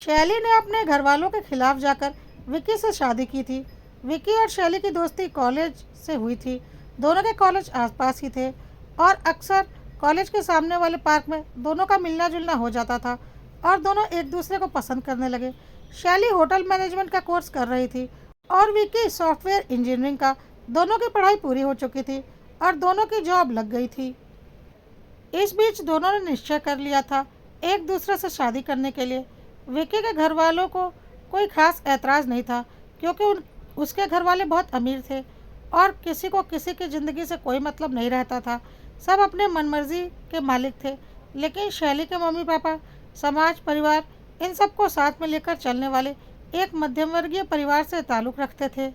शैली ने अपने घरवालों के खिलाफ जाकर विक्की से शादी की थी। विक्की और शैली की दोस्ती कॉलेज से हुई थी। दोनों के कॉलेज आसपास ही थे और अक्सर कॉलेज के सामने वाले पार्क में दोनों का मिलना जुलना हो जाता था और दोनों एक दूसरे को पसंद करने लगे। शैली होटल मैनेजमेंट का कोर्स कर रही थी और विक्की सॉफ्टवेयर इंजीनियरिंग का। दोनों की पढ़ाई पूरी हो चुकी थी और दोनों की जॉब लग गई थी। इस बीच दोनों ने निश्चय कर लिया था एक दूसरे से शादी करने के लिए। विक्की के घर वालों को कोई खास ऐतराज़ नहीं था क्योंकि उसके घर वाले बहुत अमीर थे और किसी को किसी की ज़िंदगी से कोई मतलब नहीं रहता था। सब अपने मनमर्जी के मालिक थे। लेकिन शैली के मम्मी पापा, समाज, परिवार, इन सबको साथ में लेकर चलने वाले एक मध्यम वर्गीय परिवार से ताल्लुक़ रखते थे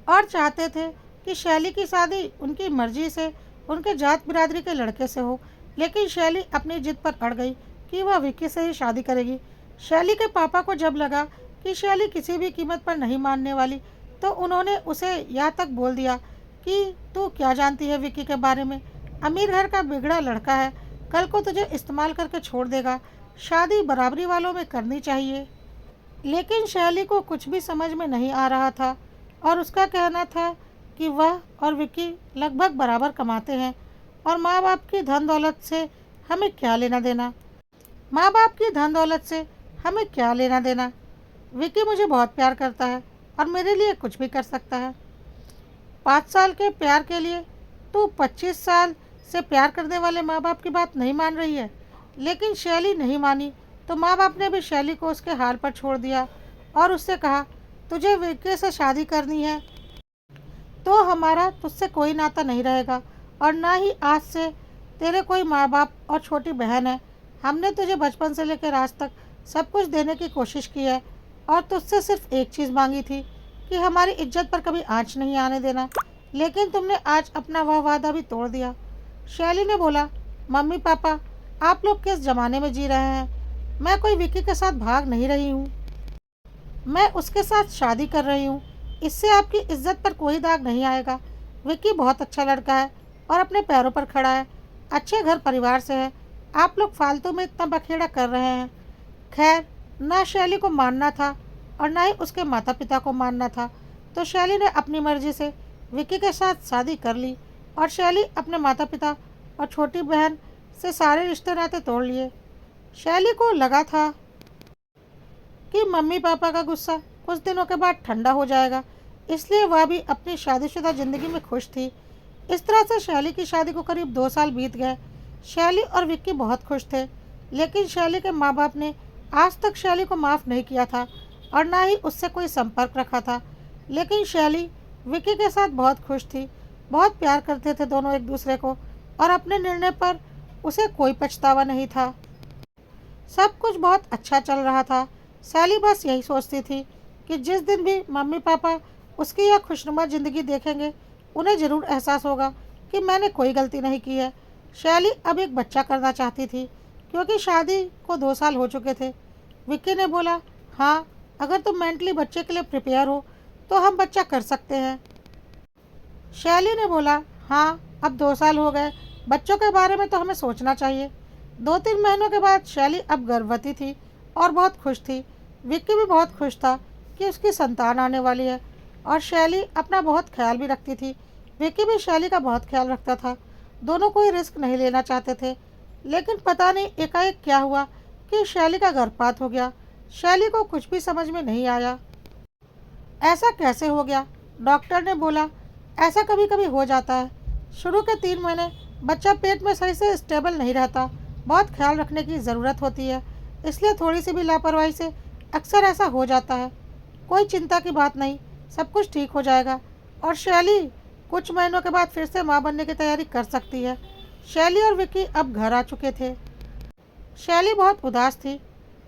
और चाहते थे कि शैली की शादी उनकी मर्जी से उनके जात बिरादरी के लड़के से हो। लेकिन शैली अपनी जिद पर अड़ गई कि वह विक्की से ही शादी करेगी। शैली के पापा को जब लगा कि शैली किसी भी कीमत पर नहीं मानने वाली, तो उन्होंने उसे यहाँ तक बोल दिया कि तू क्या जानती है विक्की के बारे में। अमीर घर का बिगड़ा लड़का है, कल को तुझे इस्तेमाल करके छोड़ देगा। शादी बराबरी वालों में करनी चाहिए। लेकिन शैली को कुछ भी समझ में नहीं आ रहा था और उसका कहना था कि वह और विक्की लगभग बराबर कमाते हैं और माँ बाप की धन दौलत से हमें क्या लेना देना। माँ बाप की धन दौलत से हमें क्या लेना देना। विक्की मुझे बहुत प्यार करता है और मेरे लिए कुछ भी कर सकता है। 5 साल के प्यार के लिए तू 25 साल से प्यार करने वाले माँ बाप की बात नहीं मान रही है। लेकिन शैली नहीं मानी तो माँ बाप ने भी शैली को उसके हाल पर छोड़ दिया और उससे कहा, तुझे विक्की से शादी करनी है तो हमारा तुझसे कोई नाता नहीं रहेगा और ना ही आज से तेरे कोई माँ बाप और छोटी बहन है। हमने तुझे बचपन से लेकर आज तक सब कुछ देने की कोशिश की है और तुझसे सिर्फ एक चीज़ मांगी थी कि हमारी इज्जत पर कभी आँच नहीं आने देना। लेकिन तुमने आज अपना वह वादा भी तोड़ दिया। शैली ने बोला, मम्मी पापा, आप लोग किस ज़माने में जी रहे हैं। मैं कोई विक्की के साथ भाग नहीं रही हूँ, मैं उसके साथ शादी कर रही हूँ। इससे आपकी इज्जत पर कोई दाग नहीं आएगा। विक्की बहुत अच्छा लड़का है और अपने पैरों पर खड़ा है, अच्छे घर परिवार से है। आप लोग फालतू में इतना बखेड़ा कर रहे हैं। खैर, ना शैली को मानना था और ना ही उसके माता पिता को मानना था, तो शैली ने अपनी मर्जी से विक्की के साथ शादी कर ली और शैली अपने माता पिता और छोटी बहन से सारे रिश्ते नाते तोड़ लिए। शैली को लगा था कि मम्मी पापा का गुस्सा कुछ दिनों के बाद ठंडा हो जाएगा, इसलिए वह भी अपनी शादीशुदा ज़िंदगी में खुश थी। इस तरह से शैली की शादी को करीब 2 साल बीत गए। शैली और विक्की बहुत खुश थे, लेकिन शैली के माँ बाप ने आज तक शैली को माफ़ नहीं किया था और ना ही उससे कोई संपर्क रखा था। लेकिन शैली विक्की के साथ बहुत खुश थी, बहुत प्यार करते थे दोनों एक दूसरे को और अपने निर्णय पर उसे कोई पछतावा नहीं था। सब कुछ बहुत अच्छा चल रहा था। सैली बस यही सोचती थी कि जिस दिन भी मम्मी पापा उसकी यह खुशनुमा ज़िंदगी देखेंगे, उन्हें ज़रूर एहसास होगा कि मैंने कोई गलती नहीं की है। शैली अब एक बच्चा करना चाहती थी क्योंकि शादी को 2 साल हो चुके थे। विक्की ने बोला, हाँ, अगर तुम मेंटली बच्चे के लिए प्रिपेयर हो तो हम बच्चा कर सकते हैं। शैली ने बोला, हाँ, अब 2 साल हो गए, बच्चों के बारे में तो हमें सोचना चाहिए। 2-3 महीनों के बाद शैली अब गर्भवती थी और बहुत खुश थी। विक्की भी बहुत खुश था कि उसकी संतान आने वाली है और शैली अपना बहुत ख्याल भी रखती थी। विक्की भी शैली का बहुत ख्याल रखता था। दोनों कोई रिस्क नहीं लेना चाहते थे। लेकिन पता नहीं एकाएक क्या हुआ कि शैली का गर्भपात हो गया। शैली को कुछ भी समझ में नहीं आया, ऐसा कैसे हो गया। डॉक्टर ने बोला, ऐसा कभी कभी हो जाता है। शुरू के 3 महीने बच्चा पेट में सही से स्टेबल नहीं रहता, बहुत ख्याल रखने की ज़रूरत होती है, इसलिए थोड़ी सी भी लापरवाही से अक्सर ऐसा हो जाता है। कोई चिंता की बात नहीं, सब कुछ ठीक हो जाएगा और शैली कुछ महीनों के बाद फिर से माँ बनने की तैयारी कर सकती है। शैली और विक्की अब घर आ चुके थे। शैली बहुत उदास थी।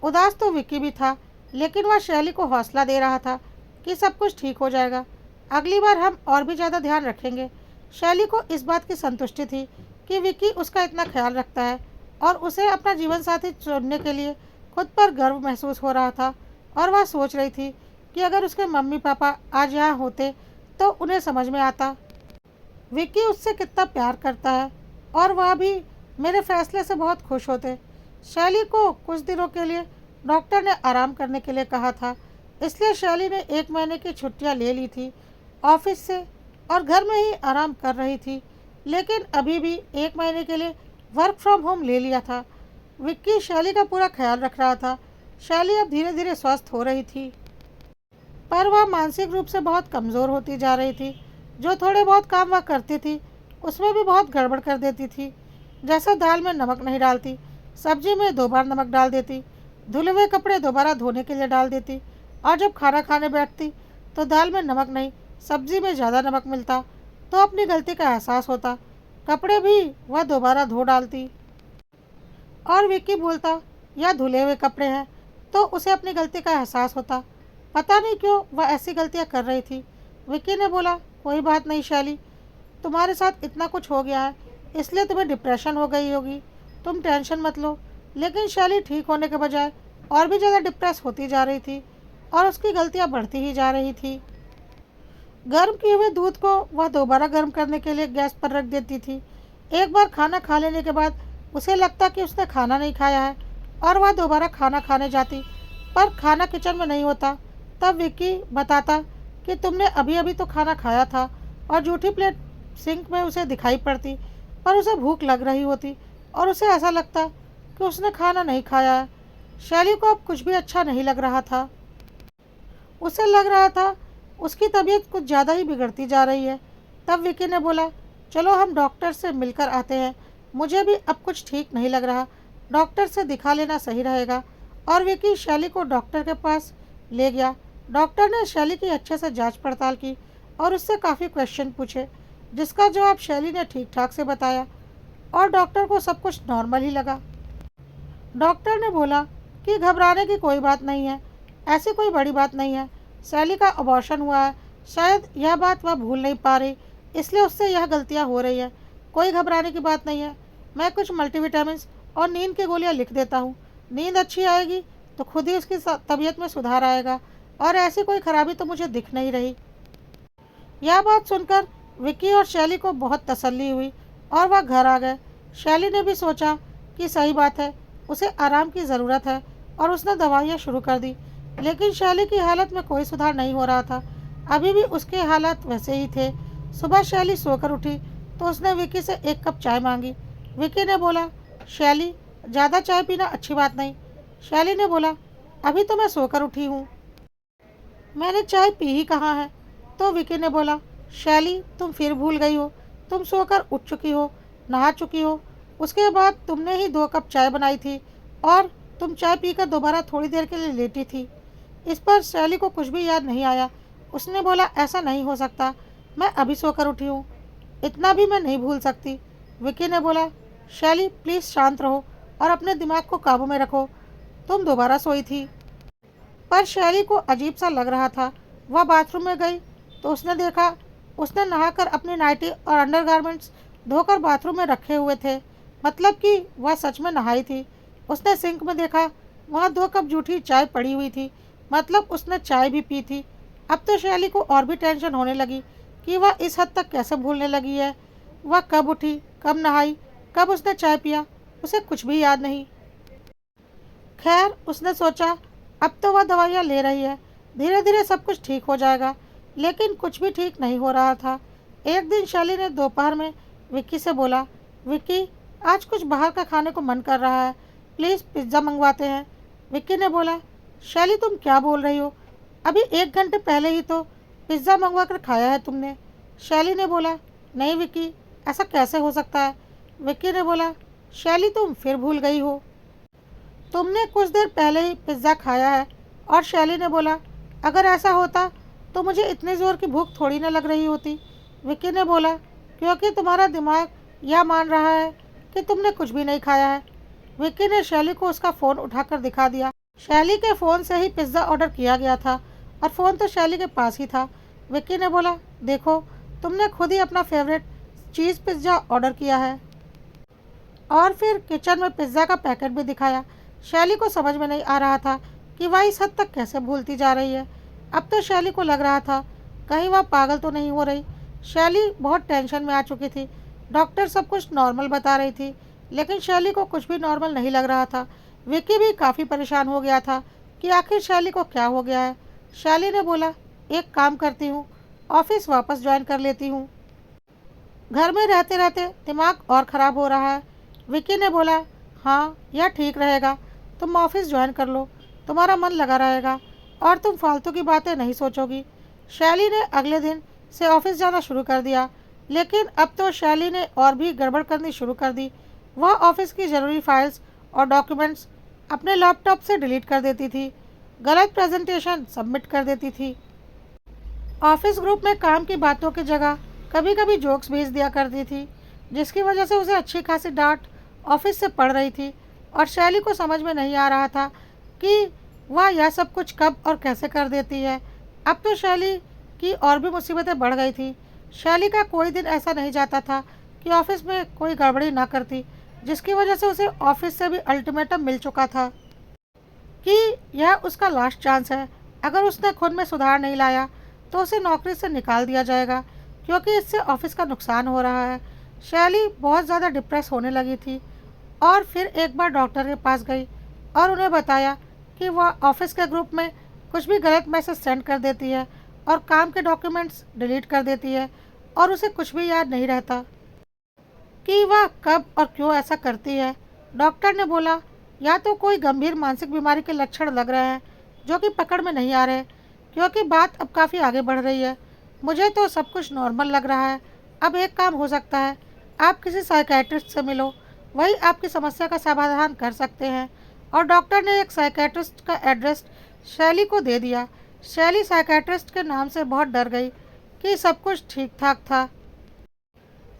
उदास तो विक्की भी था, लेकिन वह शैली को हौसला दे रहा था कि सब कुछ ठीक हो जाएगा, अगली बार हम और भी ज़्यादा ध्यान रखेंगे। शैली को इस बात की संतुष्टि थी कि विक्की उसका इतना ख्याल रखता है और उसे अपना जीवन साथी चुनने के लिए खुद पर गर्व महसूस हो रहा था। और वह सोच रही थी कि अगर उसके मम्मी पापा आज यहाँ होते तो उन्हें समझ में आता विक्की उससे कितना प्यार करता है और वह भी मेरे फैसले से बहुत खुश होते। शैली को कुछ दिनों के लिए डॉक्टर ने आराम करने के लिए कहा था, इसलिए शैली ने 1 महीने की छुट्टियां ले ली थी ऑफिस से और घर में ही आराम कर रही थी। लेकिन अभी भी 1 महीने के लिए वर्क फ्रॉम होम ले लिया था। विक्की शैली का पूरा ख्याल रख रहा था। शैली अब धीरे धीरे स्वस्थ हो रही थी, पर वह मानसिक रूप से बहुत कमज़ोर होती जा रही थी। जो थोड़े बहुत काम वह करती थी उसमें भी बहुत गड़बड़ कर देती थी। जैसे दाल में नमक नहीं डालती, सब्जी में 2 बार नमक डाल देती, धुले हुए कपड़े दोबारा धोने के लिए डाल देती, और जब खाना खाने बैठती तो दाल में नमक नहीं, सब्जी में ज़्यादा नमक मिलता तो अपनी गलती का एहसास होता, कपड़े भी वह दोबारा धो डालती। और विक्की बोलता यह धुले हुए कपड़े हैं तो उसे अपनी गलती का एहसास होता। पता नहीं क्यों वह ऐसी गलतियां कर रही थी। विक्की ने बोला, कोई बात नहीं शैली, तुम्हारे साथ इतना कुछ हो गया है इसलिए तुम्हें डिप्रेशन हो गई होगी, तुम टेंशन मत लो। लेकिन शैली ठीक होने के बजाय और भी ज़्यादा डिप्रेस होती जा रही थी और उसकी गलतियां बढ़ती ही जा रही थी। गर्म किए हुए दूध को वह दोबारा गर्म करने के लिए गैस पर रख देती थी। एक बार खाना खा लेने के बाद उसे लगता कि उसने खाना नहीं खाया है और वह दोबारा खाना खाने जाती, पर खाना किचन में नहीं होता। तब विक्की बताता कि तुमने अभी अभी तो खाना खाया था, और झूठी प्लेट सिंक में उसे दिखाई पड़ती, पर उसे भूख लग रही होती और उसे ऐसा लगता कि उसने खाना नहीं खाया है। शैली को अब कुछ भी अच्छा नहीं लग रहा था। उसे लग रहा था उसकी तबीयत कुछ ज़्यादा ही बिगड़ती जा रही है। तब विकी ने बोला, चलो हम डॉक्टर से मिलकर आते हैं, मुझे भी अब कुछ ठीक नहीं लग रहा, डॉक्टर से दिखा लेना सही रहेगा। और विकी शैली को डॉक्टर के पास ले गया। डॉक्टर ने शैली की अच्छे से जांच पड़ताल की और उससे काफ़ी क्वेश्चन पूछे, जिसका जवाब शैली ने ठीक ठाक से बताया और डॉक्टर को सब कुछ नॉर्मल ही लगा। डॉक्टर ने बोला कि घबराने की कोई बात नहीं है, ऐसी कोई बड़ी बात नहीं है, शैली का अबॉर्शन हुआ है, शायद यह बात वह भूल नहीं पा रही, इसलिए उससे यह गलतियां हो रही है, कोई घबराने की बात नहीं है। मैं कुछ मल्टीविटामिन्स और नींद की गोलियां लिख देता हूँ, नींद अच्छी आएगी तो खुद ही उसकी तबीयत में सुधार आएगा, और ऐसी कोई खराबी तो मुझे दिख नहीं रही। यह बात सुनकर विक्की और शैली को बहुत तसल्ली हुई और वह घर आ गए। शैली ने भी सोचा कि सही बात है, उसे आराम की ज़रूरत है, और उसने दवाइयाँ शुरू कर दी। लेकिन शैली की हालत में कोई सुधार नहीं हो रहा था, अभी भी उसके हालात वैसे ही थे। सुबह शैली सोकर उठी तो उसने विक्की से 1 कप चाय मांगी। विक्की ने बोला, शैली ज़्यादा चाय पीना अच्छी बात नहीं। शैली ने बोला, अभी तो मैं सोकर उठी हूँ, मैंने चाय पी ही कहाँ है। तो विकी ने बोला, शैली तुम फिर भूल गई हो, तुम सोकर उठ चुकी हो, नहा चुकी हो, उसके बाद तुमने ही 2 कप चाय बनाई थी और तुम चाय पीकर दोबारा थोड़ी देर के लिए लेटी थी। इस पर शैली को कुछ भी याद नहीं आया। उसने बोला, ऐसा नहीं हो सकता, मैं अभी सोकर उठी हूँ, इतना भी मैं नहीं भूल सकती। विकी ने बोला, शैली प्लीज़ शांत रहो और अपने दिमाग को काबू में रखो, तुम दोबारा सोई थी। पर शैली को अजीब सा लग रहा था। वह बाथरूम में गई तो उसने देखा उसने नहाकर अपनी नाइटी और अंडरगारमेंट्स धोकर बाथरूम में रखे हुए थे, मतलब कि वह सच में नहाई थी। उसने सिंक में देखा, वहाँ 2 कप जूठी चाय पड़ी हुई थी, मतलब उसने चाय भी पी थी। अब तो शैली को और भी टेंशन होने लगी कि वह इस हद तक कैसे भूलने लगी है। वह कब उठी, कब नहाई, कब उसने चाय पिया, उसे कुछ भी याद नहीं। खैर, उसने सोचा अब तो वह दवाइयाँ ले रही है, धीरे धीरे सब कुछ ठीक हो जाएगा। लेकिन कुछ भी ठीक नहीं हो रहा था। एक दिन शैली ने दोपहर में विक्की से बोला, विक्की आज कुछ बाहर का खाने को मन कर रहा है, प्लीज़ पिज़्ज़ा मंगवाते हैं। विक्की ने बोला, शैली तुम क्या बोल रही हो, अभी 1 घंटे पहले ही तो पिज़्ज़ा मंगवा कर खाया है तुमने। शैली ने बोला, नहीं विक्की, ऐसा कैसे हो सकता है। विक्की ने बोला, शैली तुम फिर भूल गई हो, तुमने कुछ देर पहले ही पिज़्ज़ा खाया है। और शैली ने बोला, अगर ऐसा होता तो मुझे इतनी ज़ोर की भूख थोड़ी ना लग रही होती। विक्की ने बोला, क्योंकि तुम्हारा दिमाग यह मान रहा है कि तुमने कुछ भी नहीं खाया है। विक्की ने शैली को उसका फ़ोन उठाकर दिखा दिया। शैली के फ़ोन से ही पिज़्ज़ा ऑर्डर किया गया था और फ़ोन तो शैली के पास ही था। विक्की ने बोला, देखो तुमने खुद ही अपना फेवरेट चीज़ पिज़्ज़ा ऑर्डर किया है। और फिर किचन में पिज़्ज़ा का पैकेट भी दिखाया। शैली को समझ में नहीं आ रहा था कि वह इस हद तक कैसे भूलती जा रही है। अब तो शैली को लग रहा था कहीं वह पागल तो नहीं हो रही। शैली बहुत टेंशन में आ चुकी थी। डॉक्टर सब कुछ नॉर्मल बता रही थी, लेकिन शैली को कुछ भी नॉर्मल नहीं लग रहा था। विक्की भी काफ़ी परेशान हो गया था कि आखिर शैली को क्या हो गया है। शैली ने बोला, एक काम करती हूँ, ऑफिस वापस ज्वाइन कर लेती हूँ। घर में रहते रहते दिमाग और ख़राब हो रहा है। विक्की ने बोला, हाँ यह ठीक रहेगा, तुम ऑफिस ज्वाइन कर लो, तुम्हारा मन लगा रहेगा और तुम फालतू की बातें नहीं सोचोगी। शैली ने अगले दिन से ऑफिस जाना शुरू कर दिया, लेकिन अब तो शैली ने और भी गड़बड़ करनी शुरू कर दी। वह ऑफिस की ज़रूरी फाइल्स और डॉक्यूमेंट्स अपने लैपटॉप से डिलीट कर देती थी, गलत प्रेजेंटेशन सबमिट कर देती थी, ऑफिस ग्रुप में काम की बातों की जगह कभी कभी जोक्स भेज दिया करती थी, जिसकी वजह से उसे अच्छी खासी डांट ऑफिस से पड़ रही थी। और शैली को समझ में नहीं आ रहा था कि वह यह सब कुछ कब और कैसे कर देती है। अब तो शैली की और भी मुसीबतें बढ़ गई थी। शैली का कोई दिन ऐसा नहीं जाता था कि ऑफिस में कोई गड़बड़ी ना करती, जिसकी वजह से उसे ऑफिस से भी अल्टीमेटम मिल चुका था कि यह उसका लास्ट चांस है। अगर उसने खुद में सुधार नहीं लाया तो उसे नौकरी से निकाल दिया जाएगा, क्योंकि इससे ऑफिस का नुकसान हो रहा है। शैली बहुत ज़्यादा डिप्रेस होने लगी थी और फिर एक बार डॉक्टर के पास गई और उन्हें बताया कि वह ऑफिस के ग्रुप में कुछ भी गलत मैसेज सेंड कर देती है और काम के डॉक्यूमेंट्स डिलीट कर देती है और उसे कुछ भी याद नहीं रहता कि वह कब और क्यों ऐसा करती है। डॉक्टर ने बोला, या तो कोई गंभीर मानसिक बीमारी के लक्षण लग रहे हैं जो कि पकड़ में नहीं आ रहे, क्योंकि बात अब काफ़ी आगे बढ़ रही है। मुझे तो सब कुछ नॉर्मल लग रहा है। अब एक काम हो सकता है, आप किसी साइकेट्रिस्ट से मिलो, वही आपकी समस्या का समाधान कर सकते हैं। और डॉक्टर ने एक साइकेट्रिस्ट का एड्रेस शैली को दे दिया। शैली साइकेट्रिस्ट के नाम से बहुत डर गई कि सब कुछ ठीक ठाक था।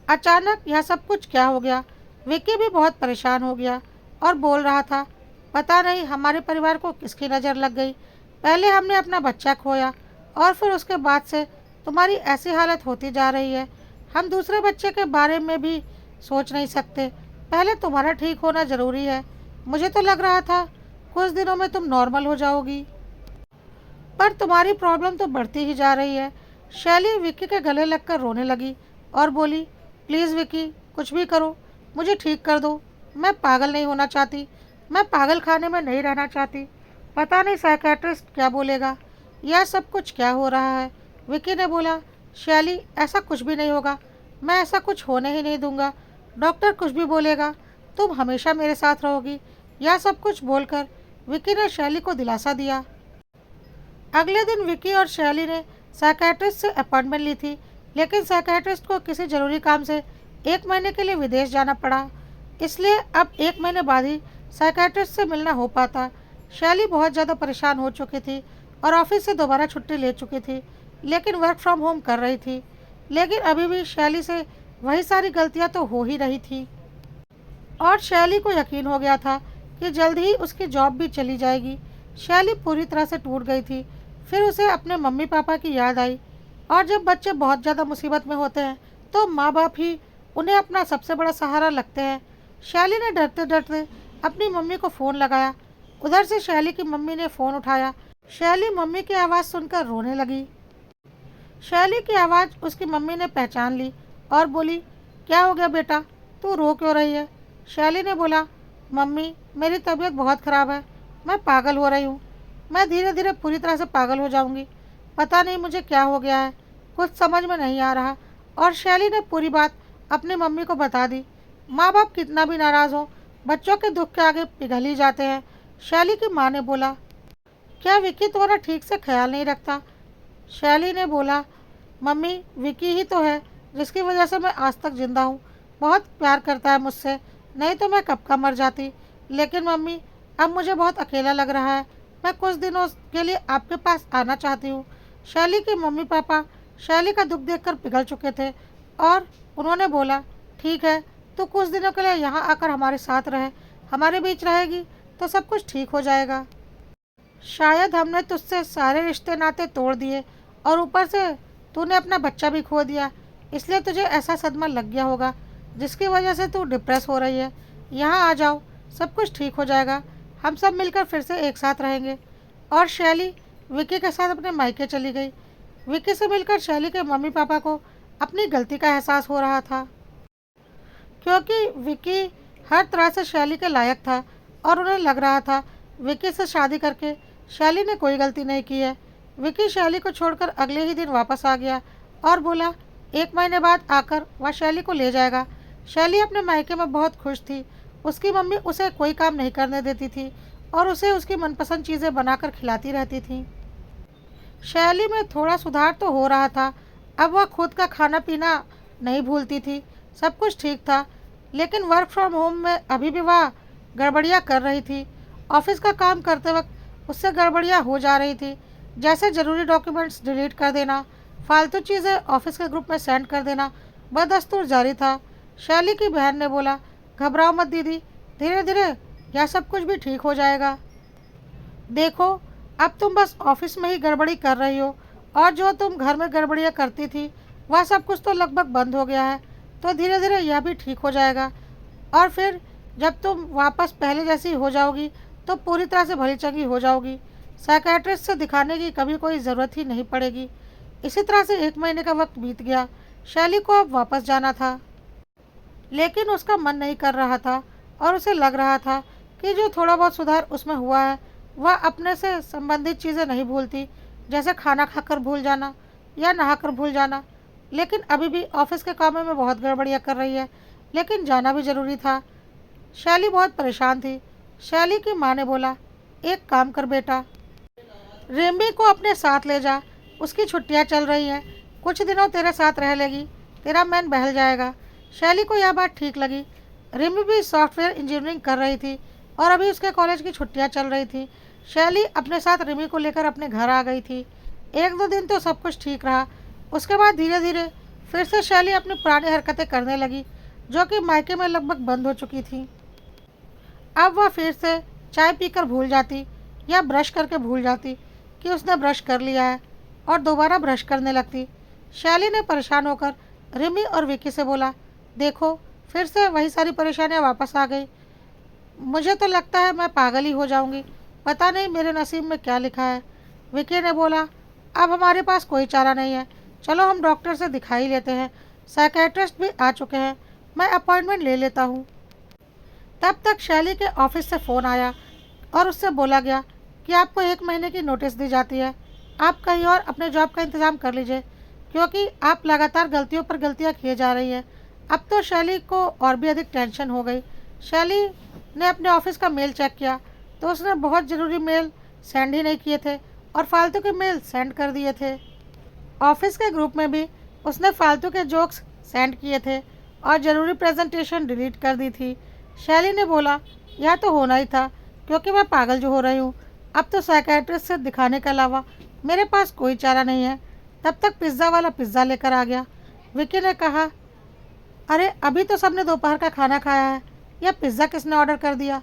अचानक यह सब कुछ क्या हो गया। विक्की भी बहुत परेशान हो गया और बोल रहा था, पता नहीं हमारे परिवार को किसकी नज़र लग गई। पहले हमने अपना बच्चा खोया और फिर उसके बाद से तुम्हारी ऐसी हालत होती जा रही है। हम दूसरे बच्चे के बारे में भी सोच नहीं सकते। पहले तुम्हारा ठीक होना ज़रूरी है। मुझे तो लग रहा था कुछ दिनों में तुम नॉर्मल हो जाओगी, पर तुम्हारी प्रॉब्लम तो बढ़ती ही जा रही है। शैली विक्की के गले लगकर रोने लगी और बोली, प्लीज़ विक्की, कुछ भी करो, मुझे ठीक कर दो। मैं पागल नहीं होना चाहती, मैं पागल खाने में नहीं रहना चाहती। पता नहीं साइकेट्रिस्ट क्या बोलेगा, यह सब कुछ क्या हो रहा है। विक्की ने बोला, शैली ऐसा कुछ भी नहीं होगा, मैं ऐसा कुछ होने ही नहीं दूंगा। डॉक्टर कुछ भी बोलेगा, तुम हमेशा मेरे साथ रहोगी। यह सब कुछ बोलकर विक्की ने शैली को दिलासा दिया। अगले दिन विक्की और शैली ने साइकेट्रिस्ट से अपॉइंटमेंट ली थी, लेकिन साइकेट्रिस्ट को किसी ज़रूरी काम से 1 महीने के लिए विदेश जाना पड़ा, इसलिए अब 1 महीने बाद ही साइकेट्रिस्ट से मिलना हो पाता। शैली बहुत ज़्यादा परेशान हो चुकी थी और ऑफिस से दोबारा छुट्टी ले चुकी थी, लेकिन वर्क फ्रॉम होम कर रही थी। लेकिन अभी भी शैली से वही सारी गलतियां तो हो ही रही थी और शैली को यकीन हो गया था कि जल्द ही उसकी जॉब भी चली जाएगी। शैली पूरी तरह से टूट गई थी। फिर उसे अपने मम्मी पापा की याद आई, और जब बच्चे बहुत ज़्यादा मुसीबत में होते हैं तो माँ बाप ही उन्हें अपना सबसे बड़ा सहारा लगते हैं। शैली ने डरते डरते अपनी मम्मी को फ़ोन लगाया। उधर से शैली की मम्मी ने फ़ोन उठाया। शैली मम्मी की आवाज़ सुनकर रोने लगी। शैली की आवाज़ उसकी मम्मी ने पहचान ली और बोली, क्या हो गया बेटा, तू रो क्यों रही है। शैली ने बोला, मम्मी मेरी तबीयत बहुत ख़राब है, मैं पागल हो रही हूँ, मैं धीरे धीरे पूरी तरह से पागल हो जाऊँगी। पता नहीं मुझे क्या हो गया है, कुछ समझ में नहीं आ रहा। और शैली ने पूरी बात अपनी मम्मी को बता दी। माँ बाप कितना भी नाराज़ हो, बच्चों के दुख के आगे पिघल ही जाते हैं। शैली की माँ ने बोला, क्या विक्की तुम्हारा ठीक से ख्याल नहीं रखता। शैली ने बोला, मम्मी विक्की ही तो है जिसकी वजह से मैं आज तक जिंदा हूँ। बहुत प्यार करता है मुझसे, नहीं तो मैं कब का मर जाती। लेकिन मम्मी अब मुझे बहुत अकेला लग रहा है, मैं कुछ दिनों के लिए आपके पास आना चाहती हूँ। शैली के मम्मी पापा शैली का दुख देखकर पिघल चुके थे और उन्होंने बोला, ठीक है, तो कुछ दिनों के लिए यहाँ आकर हमारे साथ रहे, हमारे बीच रहेगी तो सब कुछ ठीक हो जाएगा। शायद हमने तुझसे सारे रिश्ते नाते तोड़ दिए और ऊपर से तूने अपना बच्चा भी खो दिया, इसलिए तुझे ऐसा सदमा लग गया होगा जिसकी वजह से तू डिप्रेस हो रही है। यहाँ आ जाओ, सब कुछ ठीक हो जाएगा, हम सब मिलकर फिर से एक साथ रहेंगे। और शैली विक्की के साथ अपने मायके चली गई। विक्की से मिलकर शैली के मम्मी पापा को अपनी गलती का एहसास हो रहा था, क्योंकि विक्की हर तरह से शैली के लायक था और उन्हें लग रहा था विकी से शादी करके शैली ने कोई गलती नहीं की है। विकी शैली को छोड़कर अगले ही दिन वापस आ गया और बोला 1 महीने बाद आकर वह शैली को ले जाएगा। शैली अपने मायके में बहुत खुश थी। उसकी मम्मी उसे कोई काम नहीं करने देती थी और उसे उसकी मनपसंद चीज़ें बनाकर खिलाती रहती थी। शैली में थोड़ा सुधार तो हो रहा था। अब वह खुद का खाना पीना नहीं भूलती थी। सब कुछ ठीक था, लेकिन वर्क फ्रॉम होम में अभी भी वह गड़बड़ियाँ कर रही थी। ऑफिस का काम करते वक्त उससे गड़बड़ियाँ हो जा रही थी, जैसे ज़रूरी डॉक्यूमेंट्स डिलीट कर देना, फालतू चीज़ें ऑफिस के ग्रुप में सेंड कर देना बदस्तूर जारी था। शैली की बहन ने बोला, घबराओ मत दीदी, धीरे धीरे यह सब कुछ भी ठीक हो जाएगा। देखो, अब तुम बस ऑफिस में ही गड़बड़ी कर रही हो और जो तुम घर में गड़बड़ियाँ करती थी वह सब कुछ तो लगभग बंद हो गया है, तो धीरे धीरे यह भी ठीक हो जाएगा। और फिर जब तुम वापस पहले जैसी हो जाओगी तो पूरी तरह से भली चंगी हो जाओगी। साइकेट्रिस्ट से दिखाने की कभी कोई ज़रूरत ही नहीं पड़ेगी। इसी तरह से 1 महीने का वक्त बीत गया। शैली को अब वापस जाना था, लेकिन उसका मन नहीं कर रहा था और उसे लग रहा था कि जो थोड़ा बहुत सुधार उसमें हुआ है वह अपने से संबंधित चीज़ें नहीं भूलती, जैसे खाना खाकर भूल जाना या नहाकर भूल जाना। लेकिन अभी भी ऑफिस के कामों में बहुत गड़बड़ियाँ कर रही है, लेकिन जाना भी ज़रूरी था। शैली बहुत परेशान थी। शैली की माँ ने बोला, एक काम कर बेटा, रिम्बी को अपने साथ ले जा, उसकी छुट्टियां चल रही हैं, कुछ दिनों तेरे साथ रह लेगी, तेरा मन बहल जाएगा। शैली को यह बात ठीक लगी। रिम्बी भी सॉफ्टवेयर इंजीनियरिंग कर रही थी और अभी उसके कॉलेज की छुट्टियां चल रही थी। शैली अपने साथ रिम्बी को लेकर अपने घर आ गई थी। 1-2 दिन तो सब कुछ ठीक रहा। उसके बाद धीरे धीरे फिर से शैली अपनी पुरानी हरकतें करने लगी, जो कि मायके में लगभग बंद हो चुकी थी। अब वह फिर से चाय पीकर भूल जाती या ब्रश करके भूल जाती कि उसने ब्रश कर लिया है और दोबारा ब्रश करने लगती। शैली ने परेशान होकर रिमी और विकी से बोला, देखो, फिर से वही सारी परेशानियां वापस आ गई। मुझे तो लगता है मैं पागल ही हो जाऊंगी। पता नहीं मेरे नसीब में क्या लिखा है। विकी ने बोला, अब हमारे पास कोई चारा नहीं है, चलो हम डॉक्टर से दिखा ही लेते हैं। साइकेट्रिस्ट भी आ चुके हैं, मैं अपॉइंटमेंट ले लेता हूँ। तब तक शैली के ऑफिस से फ़ोन आया और उससे बोला गया कि आपको 1 महीने की नोटिस दी जाती है। आप कहीं और अपने जॉब का इंतज़ाम कर लीजिए, क्योंकि आप लगातार गलतियों पर गलतियां किए जा रही हैं। अब तो शैली को और भी अधिक टेंशन हो गई। शैली ने अपने ऑफिस का मेल चेक किया तो उसने बहुत ज़रूरी मेल सेंड ही नहीं किए थे और फालतू के मेल सेंड कर दिए थे। ऑफिस के ग्रुप में भी उसने फालतू के जोक्स सेंड किए थे और ज़रूरी प्रेजेंटेशन डिलीट कर दी थी। शैली ने बोला, यह तो होना ही था, क्योंकि मैं पागल जो हो रही हूँ। अब तो साइकेट्रिस्ट से दिखाने के अलावा मेरे पास कोई चारा नहीं है। तब तक पिज़्ज़ा वाला पिज़्ज़ा लेकर आ गया। विकी ने कहा, अरे अभी तो सबने दोपहर का खाना खाया है, यह पिज़्ज़ा किसने ऑर्डर कर दिया?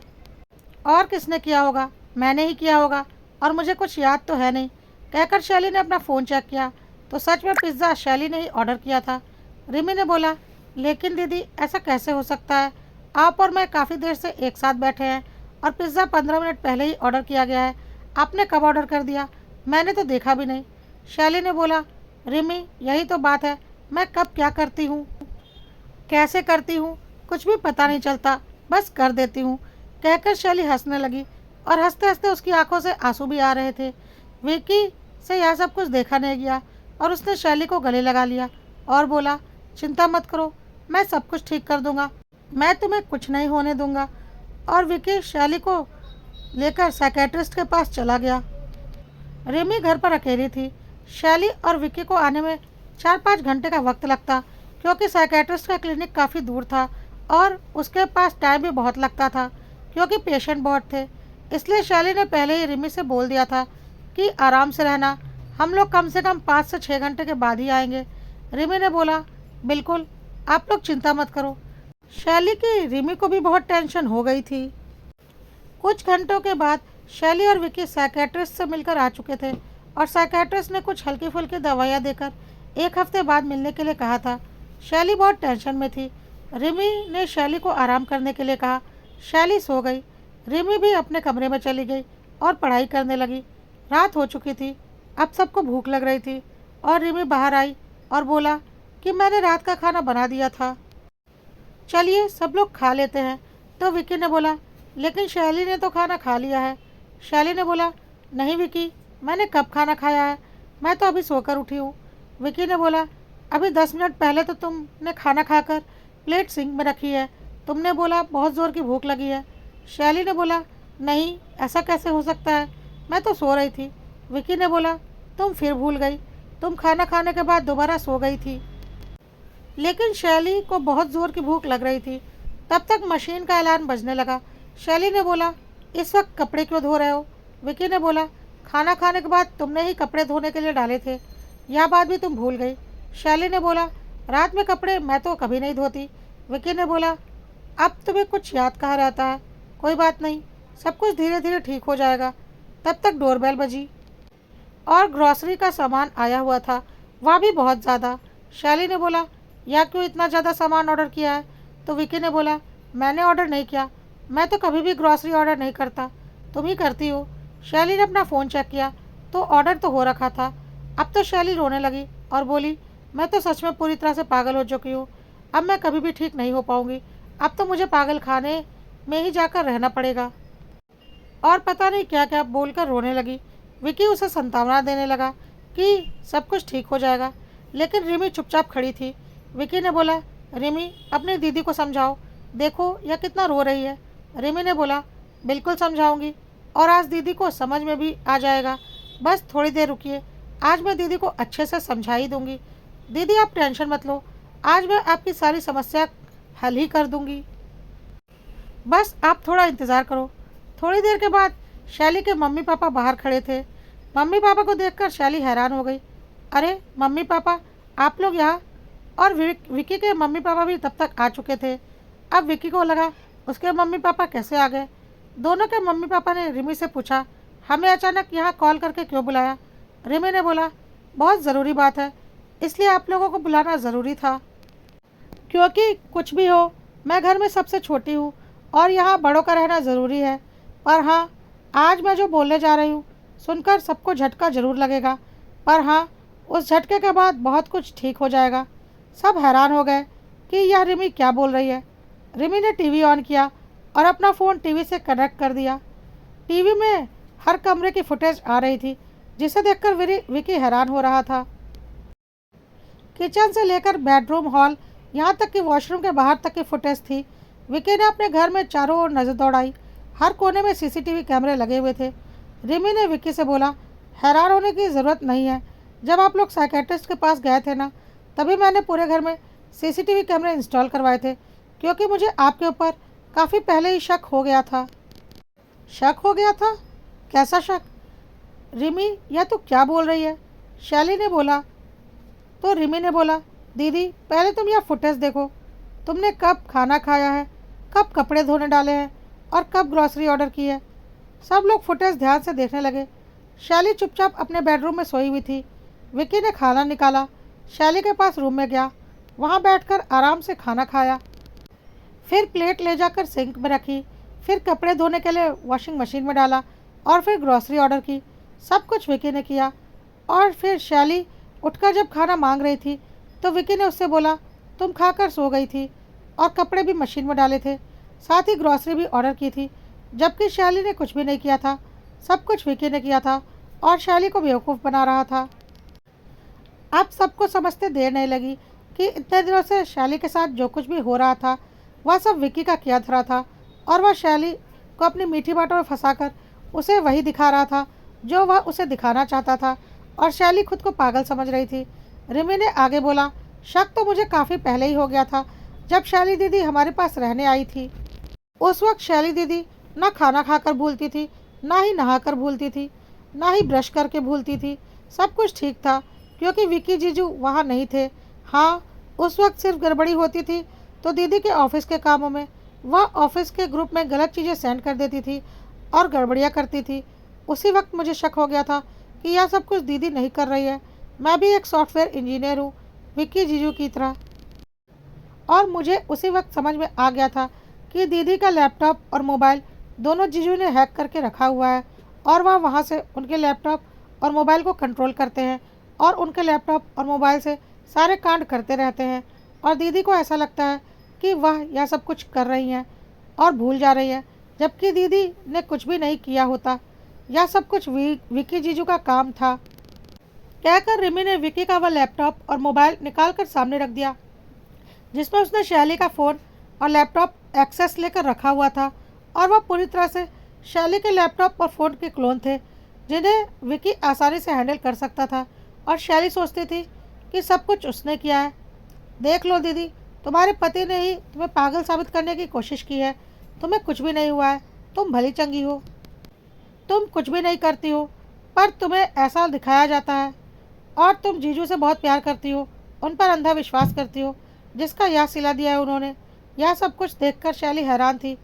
और किसने किया होगा? मैंने ही किया होगा, और मुझे कुछ याद तो है नहीं। कहकर शैली ने अपना फ़ोन चेक किया तो सच में पिज़्ज़ा शैली ने ही ऑर्डर किया था। रिमी ने बोला, लेकिन दीदी ऐसा कैसे हो सकता है? आप और मैं काफ़ी देर से एक साथ बैठे हैं और पिज़्ज़ा 15 मिनट पहले ही ऑर्डर किया गया है। आपने कब ऑर्डर कर दिया? मैंने तो देखा भी नहीं। शैली ने बोला, रिमी यही तो बात है, मैं कब क्या करती हूँ, कैसे करती हूँ, कुछ भी पता नहीं चलता, बस कर देती हूँ। कहकर शैली हंसने लगी और हंसते हंसते उसकी आंखों से आंसू भी आ रहे थे। विकी से यह सब कुछ देखा नहीं गया और उसने शैली को गले लगा लिया और बोला, चिंता मत करो, मैं सब कुछ ठीक कर दूंगा, मैं तुम्हें कुछ नहीं होने दूंगा। और विकी शैली को लेकर साइकेट्रिस्ट के पास चला गया। रिमी घर पर अकेली थी। शैली और विकी को आने में 4-5 घंटे का वक्त लगता, क्योंकि साइकेट्रिस्ट का क्लिनिक काफ़ी दूर था और उसके पास टाइम भी बहुत लगता था, क्योंकि पेशेंट बहुत थे। इसलिए शैली ने पहले ही रिमी से बोल दिया था कि आराम से रहना, हम लोग कम से कम 5 से 6 घंटे के बाद ही आएंगे। रिमी ने बोला, बिल्कुल, आप लोग चिंता मत करो। शैली की रिमी को भी बहुत टेंशन हो गई थी। कुछ घंटों के बाद शैली और विकी साइकेट्रिस्ट से मिलकर आ चुके थे और साइकेट्रिस्ट ने कुछ हल्की फुल्की दवाइयाँ देकर 1 हफ्ते बाद मिलने के लिए कहा था। शैली बहुत टेंशन में थी। रिमी ने शैली को आराम करने के लिए कहा। शैली सो गई। रिमी भी अपने कमरे में चली गई और पढ़ाई करने लगी। रात हो चुकी थी, अब सबको भूख लग रही थी और रिमी बाहर आई और बोला कि मैंने रात का खाना बना दिया था, चलिए सब लोग खा लेते हैं। तो विकी ने बोला, लेकिन शैली ने तो खाना खा लिया है। शैली ने बोला, नहीं विकी, मैंने कब खाना खाया है, मैं तो अभी सोकर उठी हूँ। विकी ने बोला, अभी 10 मिनट पहले तो तुमने खाना खाकर प्लेट सिंक में रखी है। तुमने बोला बहुत ज़ोर की भूख लगी है। शैली ने बोला, नहीं, ऐसा कैसे हो सकता है, मैं तो सो रही थी। विकी ने बोला, तुम फिर भूल गई, तुम खाना खाने के बाद दोबारा सो गई थी। लेकिन शैली को बहुत ज़ोर की भूख लग रही थी। तब तक मशीन का अलार्म बजने लगा। शैली ने बोला, इस वक्त कपड़े क्यों धो रहे हो? विकी ने बोला, खाना खाने के बाद तुमने ही कपड़े धोने के लिए डाले थे, यह बात भी तुम भूल गई। शैली ने बोला, रात में कपड़े मैं तो कभी नहीं धोती। विकी ने बोला, अब तुम्हें कुछ याद कहाँ रहता है, कोई बात नहीं, सब कुछ धीरे धीरे ठीक हो जाएगा। तब तक डोरबेल बजी और ग्रॉसरी का सामान आया हुआ था, वह भी बहुत ज़्यादा। शैली ने बोला, या क्यों इतना ज़्यादा सामान ऑर्डर किया है? तो विकी ने बोला, मैंने ऑर्डर नहीं किया, मैं तो कभी भी ग्रॉसरी ऑर्डर नहीं करता, तुम ही करती हो। शैली ने अपना फ़ोन चेक किया तो ऑर्डर तो हो रखा था। अब तो शैली रोने लगी और बोली, मैं तो सच में पूरी तरह से पागल हो चुकी हूँ, अब मैं कभी भी ठीक नहीं हो पाऊँगी, अब तो मुझे पागल खाने में ही जाकर रहना पड़ेगा। और पता नहीं क्या क्या बोलकर रोने लगी। विकी उसे संतावना देने लगा कि सब कुछ ठीक हो जाएगा, लेकिन रिमी चुपचाप खड़ी थी। विकी ने बोला, रिमी, अपनी दीदी को समझाओ, देखो यह कितना रो रही है। रिमी ने बोला, बिल्कुल समझाऊंगी, और आज दीदी को समझ में भी आ जाएगा, बस थोड़ी देर रुकिए, आज मैं दीदी को अच्छे से समझा ही दूंगी। दीदी आप टेंशन मत लो, आज मैं आपकी सारी समस्या हल ही कर दूंगी, बस आप थोड़ा इंतज़ार करो। थोड़ी देर के बाद शैली के मम्मी पापा बाहर खड़े थे। मम्मी पापा को देखकर शैली हैरान हो गई। अरे मम्मी पापा, आप लोग यहाँ? और विकी के मम्मी पापा भी तब तक आ चुके थे। अब विकी को लगा उसके मम्मी पापा कैसे आ गए। दोनों के मम्मी पापा ने रिमी से पूछा, हमें अचानक यहाँ कॉल करके क्यों बुलाया? रिमी ने बोला, बहुत ज़रूरी बात है, इसलिए आप लोगों को बुलाना ज़रूरी था, क्योंकि कुछ भी हो मैं घर में सबसे छोटी हूँ और यहाँ बड़ों का रहना ज़रूरी है। पर हाँ, आज मैं जो बोलने जा रही हूँ सुनकर सबको झटका ज़रूर लगेगा, पर हाँ, उस झटके के बाद बहुत कुछ ठीक हो जाएगा। सब हैरान हो गए कि यह रिमी क्या बोल रही है। रिमी ने टीवी ऑन किया और अपना फ़ोन टीवी से कनेक्ट कर दिया। टीवी में हर कमरे की फुटेज आ रही थी, जिसे देखकर विकी हैरान हो रहा था। किचन से लेकर बेडरूम, हॉल, यहाँ तक कि वॉशरूम के बाहर तक की फुटेज थी। विकी ने अपने घर में चारों ओर नज़र दौड़ाई, हर कोने में सीसीटीवी कैमरे लगे हुए थे। रिमी ने विकी से बोला, हैरान होने की ज़रूरत नहीं है, जब आप लोग साइकेट्रिस्ट के पास गए थे ना, तभी मैंने पूरे घर में सीसीटीवी कैमरे इंस्टॉल करवाए थे, क्योंकि मुझे आपके ऊपर काफ़ी पहले ही शक हो गया था। शक हो गया था? कैसा शक? रिमी, यह तो क्या बोल रही है? शैली ने बोला। तो रिमी ने बोला, दीदी पहले तुम यह फुटेज देखो, तुमने कब खाना खाया है, कब कपड़े धोने डाले हैं और कब ग्रॉसरी ऑर्डर की है। सब लोग फुटेज ध्यान से देखने लगे। शैली चुपचाप अपने बेडरूम में सोई हुई थी। विकी ने खाना निकाला, शैली के पास रूम में गया, वहाँ बैठकर आराम से खाना खाया, फिर प्लेट ले जाकर सिंक में रखी, फिर कपड़े धोने के लिए वॉशिंग मशीन में डाला और फिर ग्रॉसरी ऑर्डर की। सब कुछ विकी ने किया। और फिर शैली उठकर जब खाना मांग रही थी तो विकी ने उससे बोला, तुम खाकर सो गई थी और कपड़े भी मशीन में डाले थे, साथ ही ग्रॉसरी भी ऑर्डर की थी, जबकि शैली ने कुछ भी नहीं किया था। सब कुछ विकी ने किया था और शैली को बेवकूफ़ बना रहा था। अब सबको समझते देर नहीं लगी कि इतने दिनों से शैली के साथ जो कुछ भी हो रहा था वह सब विकी का किया धरा था, और वह शैली को अपनी मीठी बातों में फंसाकर उसे वही दिखा रहा था जो वह उसे दिखाना चाहता था, और शैली खुद को पागल समझ रही थी। रिमी ने आगे बोला, शक तो मुझे काफ़ी पहले ही हो गया था, जब शैली दीदी हमारे पास रहने आई थी। उस वक्त शैली दीदी ना खाना खाकर भूलती थी, ना ही नहाकर भूलती थी, ना ही ब्रश करके भूलती थी। सब कुछ ठीक था क्योंकि विकी जीजू वहाँ नहीं थे। हाँ, उस वक्त सिर्फ गड़बड़ी होती थी तो दीदी के ऑफिस के कामों में। वह ऑफिस के ग्रुप में गलत चीज़ें सेंड कर देती थी और गड़बड़ियाँ करती थी। उसी वक्त मुझे शक हो गया था कि यह सब कुछ दीदी नहीं कर रही है। मैं भी एक सॉफ्टवेयर इंजीनियर हूँ, विक्की जीजू की तरह, और मुझे उसी वक्त समझ में आ गया था कि दीदी का लैपटॉप और मोबाइल दोनों जीजू ने हैक करके रखा हुआ है, और वह वहाँ से उनके लैपटॉप और मोबाइल को कंट्रोल करते हैं और उनके लैपटॉप और मोबाइल से सारे कांड करते रहते हैं, और दीदी को ऐसा लगता है कि वह यह सब कुछ कर रही हैं और भूल जा रही है। जबकि दीदी ने कुछ भी नहीं किया होता। यह सब कुछ विकी जीजू का काम था। कहकर रिमी ने विकी का वह लैपटॉप और मोबाइल निकाल कर सामने रख दिया, जिसमें उसने शैली का फ़ोन और लैपटॉप एक्सेस लेकर रखा हुआ था। और वह पूरी तरह से शैली के लैपटॉप और फ़ोन के क्लोन थे, जिन्हें विकी आसानी से हैंडल कर सकता था। और शैली सोचती थी कि सब कुछ उसने किया है। देख लो दीदी, तुम्हारे पति ने ही तुम्हें पागल साबित करने की कोशिश की है। तुम्हें कुछ भी नहीं हुआ है, तुम भली चंगी हो, तुम कुछ भी नहीं करती हो, पर तुम्हें ऐसा दिखाया जाता है। और तुम जीजू से बहुत प्यार करती हो, उन पर अंधा विश्वास करती हो, जिसका यह सिला दिया है उन्होंने। यह सब कुछ देखकर शैली हैरान थी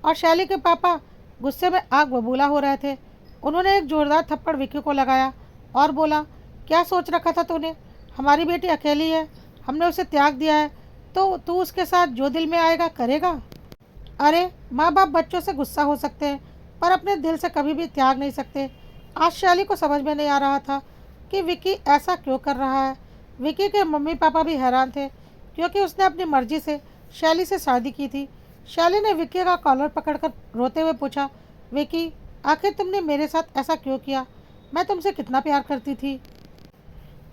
और शैली के पापा गुस्से में आग बबूला हो रहे थे। उन्होंने एक जोरदार थप्पड़ विक्की को लगाया और बोला, क्या सोच रखा था तूने? हमारी बेटी अकेली है, हमने उसे त्याग दिया है, तो तू उसके साथ जो दिल में आएगा करेगा? अरे माँ बाप बच्चों से गुस्सा हो सकते हैं, पर अपने दिल से कभी भी त्याग नहीं सकते। आज शैली को समझ में नहीं आ रहा था कि विकी ऐसा क्यों कर रहा है। विकी के मम्मी पापा भी हैरान थे, क्योंकि उसने अपनी मर्जी से शैली से शादी की थी। शैली ने विकी का कॉलर पकड़कर रोते हुए पूछा, विकी, आखिर तुमने मेरे साथ ऐसा क्यों किया? मैं तुमसे कितना प्यार करती थी,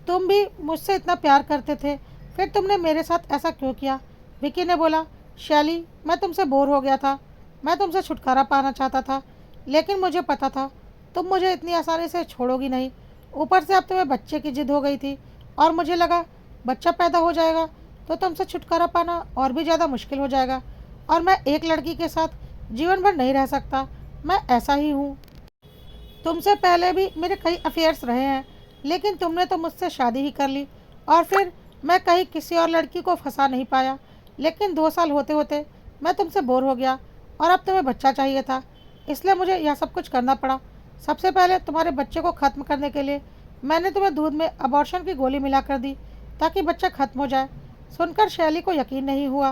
तुम भी मुझसे इतना प्यार करते थे, फिर तुमने मेरे साथ ऐसा क्यों किया? विकी ने बोला, शैली, मैं तुमसे बोर हो गया था, मैं तुमसे छुटकारा पाना चाहता था, लेकिन मुझे पता था तुम मुझे इतनी आसानी से छोड़ोगी नहीं। ऊपर से अब तुम्हें बच्चे की जिद हो गई थी, और मुझे लगा बच्चा पैदा हो जाएगा तो तुमसे छुटकारा पाना और भी ज़्यादा मुश्किल हो जाएगा, और मैं एक लड़की के साथ जीवन भर नहीं रह सकता। मैं ऐसा ही हूँ। तुमसे पहले भी मेरे कई अफेयर्स रहे हैं, लेकिन तुमने तो मुझसे शादी ही कर ली, और फिर मैं कहीं किसी और लड़की को फंसा नहीं पाया। लेकिन 2 साल होते होते मैं तुमसे बोर हो गया, और अब तुम्हें बच्चा चाहिए था, इसलिए मुझे यह सब कुछ करना पड़ा। सबसे पहले तुम्हारे बच्चे को ख़त्म करने के लिए मैंने तुम्हें दूध में अबॉर्शन की गोली मिला कर दी, ताकि बच्चा ख़त्म हो जाए। सुनकर शैली को यकीन नहीं हुआ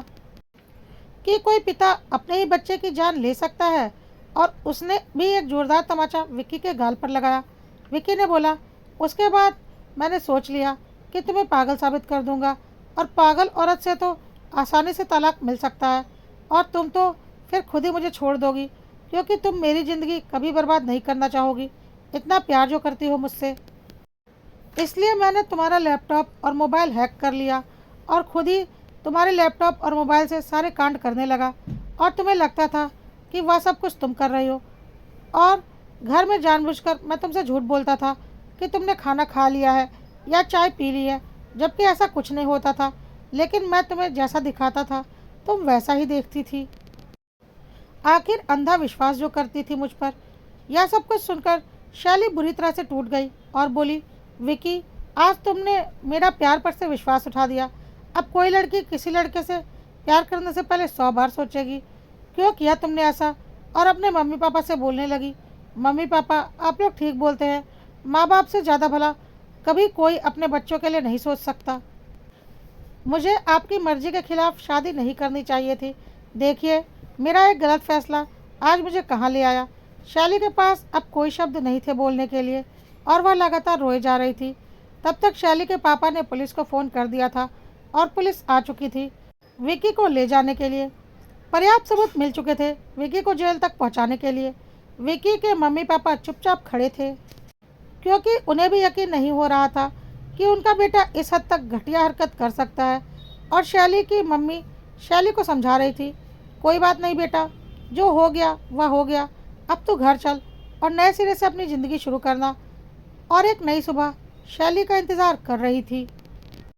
कि कोई पिता अपने ही बच्चे की जान ले सकता है, और उसने भी एक जोरदार तमाचा विक्की के गाल पर लगाया। विक्की ने बोला, उसके बाद मैंने सोच लिया कि तुम्हें पागल साबित कर दूंगा, और पागल औरत से तो आसानी से तलाक मिल सकता है, और तुम तो फिर खुद ही मुझे छोड़ दोगी, क्योंकि तुम मेरी ज़िंदगी कभी बर्बाद नहीं करना चाहोगी, इतना प्यार जो करती हो मुझसे। इसलिए मैंने तुम्हारा लैपटॉप और मोबाइल हैक कर लिया, और खुद ही तुम्हारे लैपटॉप और मोबाइल से सारे कांड करने लगा। और तुम्हें लगता था कि वह सब कुछ तुम कर रही हो, और घर में जानबूझकर मैं तुमसे झूठ बोलता था कि तुमने खाना खा लिया है या चाय पी ली है, जबकि ऐसा कुछ नहीं होता था। लेकिन मैं तुम्हें जैसा दिखाता था तुम वैसा ही देखती थी, आखिर अंधा विश्वास जो करती थी मुझ पर। यह सब कुछ सुनकर शैली बुरी तरह से टूट गई और बोली, विकी, आज तुमने मेरा प्यार पर से विश्वास उठा दिया। अब कोई लड़की किसी लड़के से प्यार करने से पहले 100 बार सोचेगी। क्यों किया तुमने ऐसा? और अपने मम्मी पापा से बोलने लगी, मम्मी पापा, आप लोग ठीक बोलते हैं, माँ बाप से ज़्यादा भला कभी कोई अपने बच्चों के लिए नहीं सोच सकता। मुझे आपकी मर्जी के खिलाफ शादी नहीं करनी चाहिए थी। देखिए, मेरा एक गलत फैसला आज मुझे कहाँ ले आया। शैली के पास अब कोई शब्द नहीं थे बोलने के लिए, और वह लगातार रोए जा रही थी। तब तक शैली के पापा ने पुलिस को फ़ोन कर दिया था, और पुलिस आ चुकी थी विकी को ले जाने के लिए। पर्याप्त सबूत मिल चुके थे विकी को जेल तक पहुंचाने के लिए। विकी के मम्मी पापा चुपचाप खड़े थे, क्योंकि उन्हें भी यकीन नहीं हो रहा था कि उनका बेटा इस हद तक घटिया हरकत कर सकता है। और शैली की मम्मी शैली को समझा रही थी, कोई बात नहीं बेटा, जो हो गया वह हो गया, अब तू घर चल और नए सिरे से अपनी ज़िंदगी शुरू करना। और एक नई सुबह शैली का इंतज़ार कर रही थी।